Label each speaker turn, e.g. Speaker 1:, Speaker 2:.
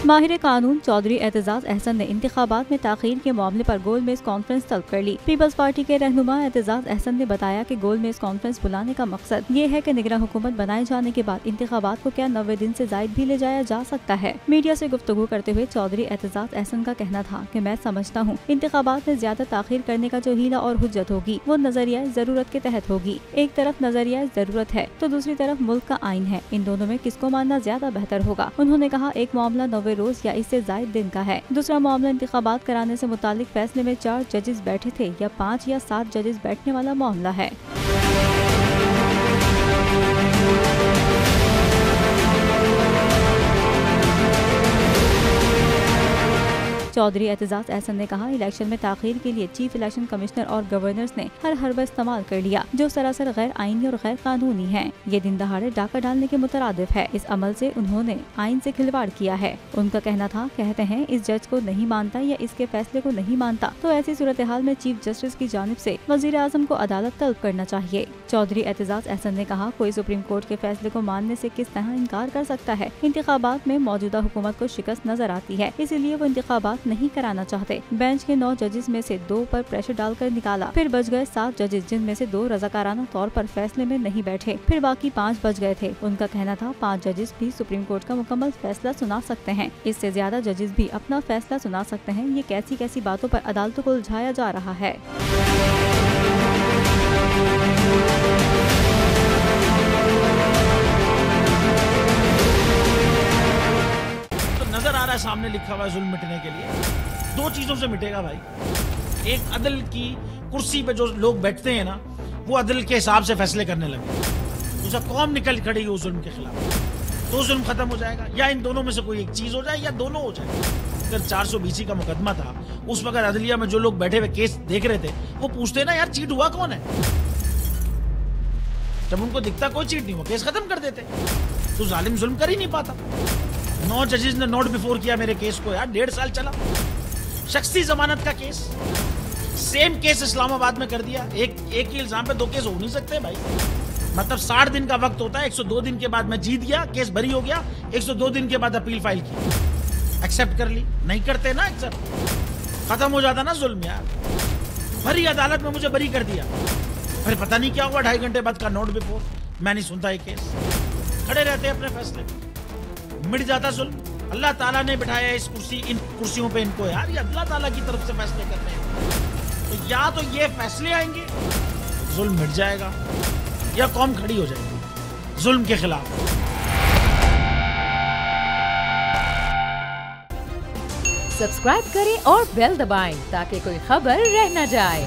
Speaker 1: माहिर कानून चौधरी एतजाज अहसन ने इंतखाबात में ताखीर के मामले पर गोल मेज कॉन्फ्रेंस तलब कर ली। पीपल्स पार्टी के रहनुमा एतजाज अहसन ने बताया कि गोल मेज कॉन्फ्रेंस बुलाने का मकसद ये है कि निगरान हुकूमत बनाए जाने के बाद इंतखाबात को क्या 90 दिन से जायद भी ले जाया जा सकता है। मीडिया से गुफ्तगू करते हुए चौधरी एतजाज अहसन का कहना था कि मैं समझता हूँ इंतखाबात में ज्यादा ताखीर करने का जो हीला और हुज्जत होगी वो नजरिया जरूरत के तहत होगी। एक तरफ नजरिया जरूरत है तो दूसरी तरफ मुल्क का आइन है, इन दोनों में किसको मानना ज्यादा बेहतर होगा। उन्होंने कहा एक मामला 90 रोज या इससे जायद दिन का है, दूसरा मामला इंतखाबात कराने से मुतालिक फैसले में 4 जजेस बैठे थे या 5 या 7 जजेस बैठने वाला मामला है। चौधरी एतजाज अहसन ने कहा इलेक्शन में ताखीर के लिए चीफ इलेक्शन कमिश्नर और गवर्नर्स ने हर हरबा इस्तेमाल कर लिया जो सरासर गैर आईनी और गैर कानूनी है। ये दिन दहाड़े डाका डालने के मुतरादिफ है। इस अमल से उन्होंने आइन से खिलवाड़ किया है। उनका कहना था कहते हैं इस जज को नहीं मानता या इसके फैसले को नहीं मानता तो ऐसी सूरत हाल में चीफ जस्टिस की जानिब से वजीर आजम को अदालत तलब करना चाहिए। चौधरी एतजाज अहसन ने कहा कोई सुप्रीम कोर्ट के फैसले को मानने से किस तरह इनकार कर सकता है। इंतखाबात में मौजूदा हुकूमत को शिकस्त नजर आती है, इसीलिए वो इंतखाबात नहीं कराना चाहते। बेंच के 9 जजेस में से 2 पर प्रेशर डालकर निकाला, फिर बच गए 7 जजेस जिनमें से 2 रजाकाराना तौर पर फैसले में नहीं बैठे, फिर बाकी 5 बच गए थे। उनका कहना था 5 जजेस भी सुप्रीम कोर्ट का मुकम्मल फैसला सुना सकते हैं, इससे ज्यादा जजेस भी अपना फैसला सुना सकते हैं। ये कैसी कैसी बातों पर अदालतों को उलझाया जा रहा है।
Speaker 2: नजर आ रहा है सामने लिखा हुआ है जुल्म मिटने के लिए 2 चीजों से मिटेगा भाई। एक अदल की कुर्सी पे जो लोग बैठते हैं ना वो अदल के हिसाब से फैसले करने लगे, दूसरा कौम निकल खड़ी हो जुल्म के खिलाफ तो जुल्म खत्म हो जाएगा। या इन दोनों में से कोई एक चीज हो जाए या दोनों हो जाए। अगर 420 का मुकदमा था उस वक्त अदलिया में जो लोग बैठे हुए केस देख रहे थे वो पूछते ना यार चीट हुआ कौन है, जब उनको दिखता कोई चीट नहीं हुआ केस खत्म कर देते। तो जालिम जुल्म कर ही नहीं पाता। 9 जजेस ने नोट बिफोर किया मेरे केस को यार, 1.5 साल चला। शख्सी जमानत का केस, सेम केस इस्लामाबाद में कर दिया। एक ही इल्जाम पे 2 केस हो नहीं सकते भाई। मतलब 60 दिन का वक्त होता है, 102 दिन के बाद मैं जीत गया, केस बरी हो गया, 102 दिन के बाद अपील फाइल की, एक्सेप्ट कर ली। नहीं करते ना एक्सेप्ट, खत्म हो जाता ना जुल्म यार। भरी अदालत में मुझे बरी कर दिया, फिर पता नहीं क्या हुआ 2.5 घंटे बाद का नोट बिफोर, मैं नहीं सुनता ये केस। खड़े रहते अपने फैसले, मिट जाता जुल्म। अल्लाह ताला ने बिठाया इस इन कुर्सियों पे इनको यार, ये अल्लाह ताला की तरफ से फैसले करने हैं। तो या तो ये फैसले आएंगे जुल्म मिट जाएगा या कौम खड़ी हो जाएगी जुल्म के खिलाफ।
Speaker 3: सब्सक्राइब करें और बेल दबाएं ताकि कोई खबर रह न जाए।